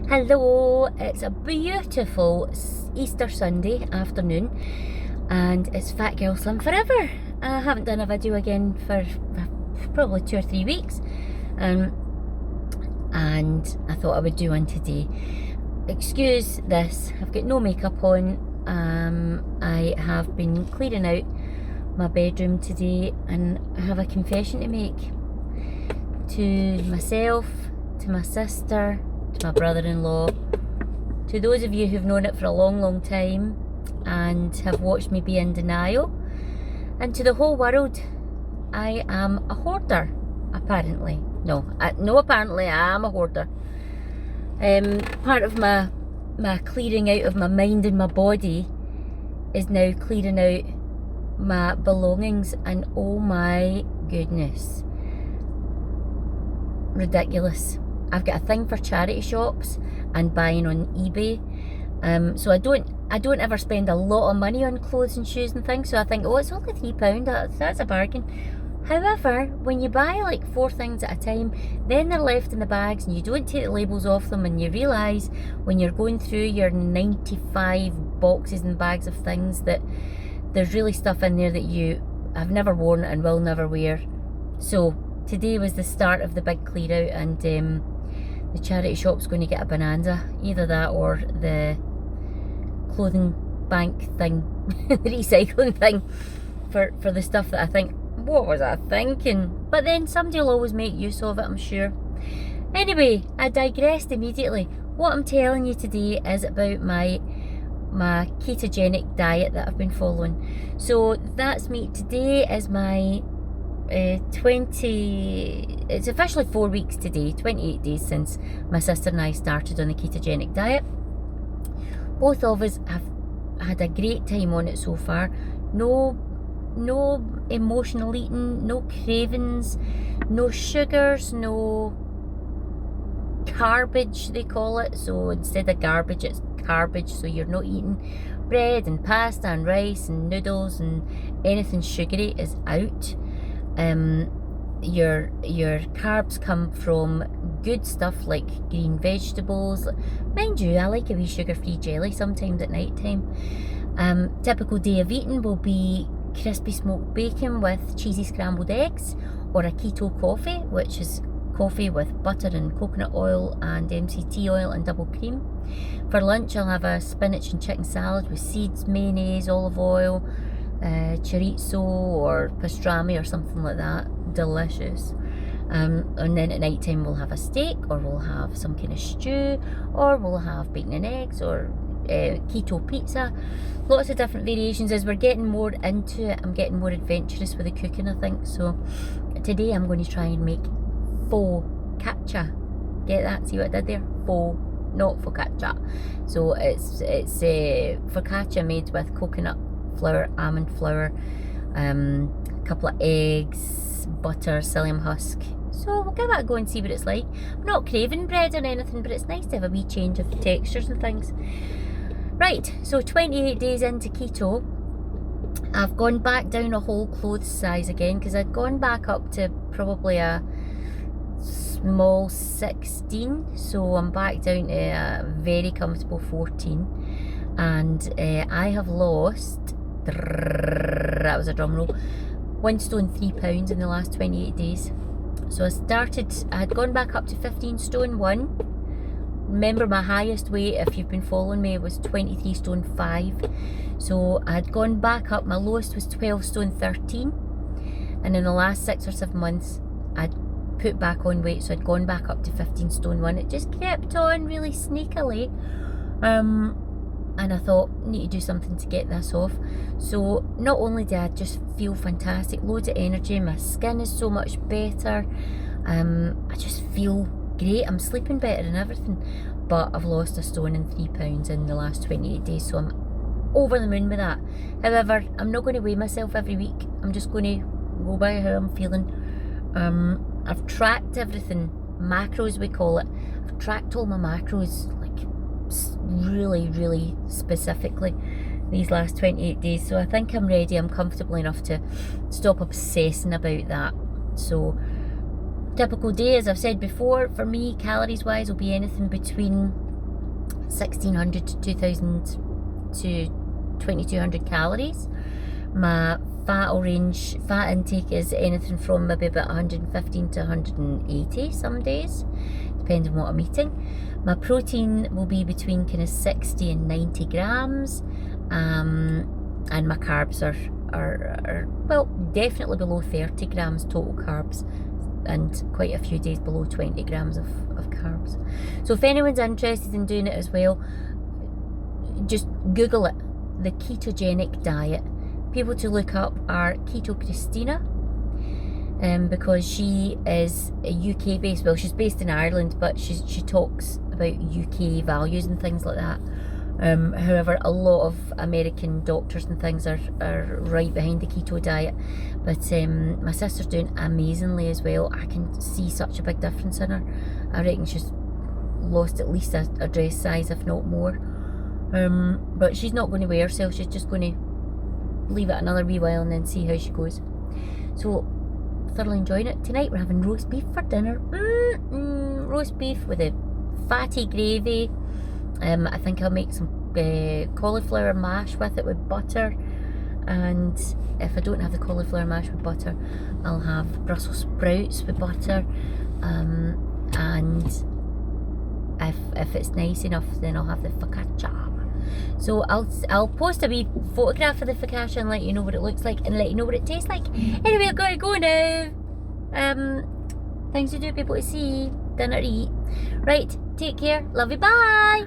Hello, it's a beautiful Easter Sunday afternoon and it's Fat Girl Slim Forever. I haven't done a video again for probably 2 or 3 weeks and I thought I would do one today. Excuse this, I've got no makeup on. I have been clearing out my bedroom today and I have a confession to make to myself, to my sister, to my brother-in-law, to those of you who've known it for a long time and have watched me be in denial, and to the whole world. I am a hoarder, apparently. Apparently I am a hoarder. Part of my clearing out of my mind and my body is now clearing out my belongings, and oh my goodness, ridiculous. I've got a thing for charity shops and buying on eBay. So I don't ever spend a lot of money on clothes and shoes and things. So I think, oh, it's only £3. That's a bargain. However, when you buy like 4 things at a time, then they're left in the bags and you don't take the labels off them, and you realise when you're going through your 95 boxes and bags of things that there's really stuff in there that you have never worn and will never wear. So today was the start of the big clear out, and the charity shop's going to get a bonanza. Either that or the clothing bank thing, the recycling thing for the stuff that I think, what was I thinking? But then somebody will always make use of it, I'm sure. Anyway, I digressed immediately. What I'm telling you today is about my ketogenic diet that I've been following. So that's me. Today is my it's officially 4 weeks today, 28 days since my sister and I started on the ketogenic diet. Both of us have had a great time on it so far. No emotional eating, no cravings, no sugars, no garbage they call it. So instead of garbage, it's garbage. So you're not eating bread and pasta and rice and noodles, and anything sugary is out. Your carbs come from good stuff like green vegetables. Mind you, I like a wee sugar-free jelly sometimes at night time. Typical day of eating will be crispy smoked bacon with cheesy scrambled eggs, or a keto coffee, which is coffee with butter and coconut oil and MCT oil and double cream. For lunch I'll have a spinach and chicken salad with seeds, mayonnaise, olive oil, chorizo or pastrami or something like that. Delicious. And then at night time we'll have a steak, or we'll have some kind of stew, or we'll have bacon and eggs, or keto pizza. Lots of different variations. As we're getting more into it, I'm getting more adventurous with the cooking, I think. So today I'm going to try and make focaccia. Get that? See what I did there? Faux, not focaccia. So it's focaccia made with coconut flour, almond flour, a couple of eggs, butter, psyllium husk. So we'll give that a go and see what it's like. I'm not craving bread or anything, but it's nice to have a wee change of textures and things. Right, so 28 days into keto, I've gone back down a whole clothes size again, because I'd gone back up to probably a small 16, so I'm back down to a very comfortable 14, and I have lost, that was a drum roll, 1 stone 3 pounds in the last 28 days. So I had gone back up to 15 stone 1. Remember, my highest weight, if you've been following me, was 23 stone 5. So I had gone back up. My lowest was 12 stone 13. And in the last 6 or 7 months, I'd put back on weight. So I'd gone back up to 15 stone 1. It just kept on really sneakily. And I thought, I need to do something to get this off. So not only did I just feel fantastic, loads of energy, my skin is so much better, I just feel great, I'm sleeping better and everything, but I've lost 1 stone and 3 pounds in the last 28 days, so I'm over the moon with that. However, I'm not going to weigh myself every week. I'm just going to go by how I'm feeling. I've tracked everything, macros we call it. I've tracked all my macros like really specifically these last 28 days, so I think I'm ready. I'm comfortable enough to stop obsessing about that. So typical day, as I've said before, for me, calories wise, will be anything between 1600 to 2000 to 2200 calories. My fat intake is anything from maybe about 115 to 180 some days, depending on what I'm eating. My protein will be between kind of 60 and 90 grams, and my carbs are well, definitely below 30 grams total carbs, and quite a few days below 20 grams of carbs. So if anyone's interested in doing it as well, just Google it, the ketogenic diet. People to look up are Keto Christina, because she is a UK based, well, she's based in Ireland, but she talks about UK values and things like that. However, a lot of American doctors and things are right behind the keto diet, but my sister's doing amazingly as well. I can see such a big difference in her. I reckon she's lost at least a dress size, if not more. But she's not going to weigh herself, she's just going to leave it another wee while and then see how she goes. So, thoroughly enjoying it. Tonight we're having roast beef for dinner. Roast beef with a fatty gravy. I think I'll make some cauliflower mash with it with butter, and if I don't have the cauliflower mash with butter, I'll have Brussels sprouts with butter, and if it's nice enough, then I'll have the focaccia. So I'll post a wee photograph of the focaccia and let you know what it looks like and let you know what it tastes like. Anyway, I've got to go now. Things to do, people to see, dinner to eat. Right, take care, love you, bye.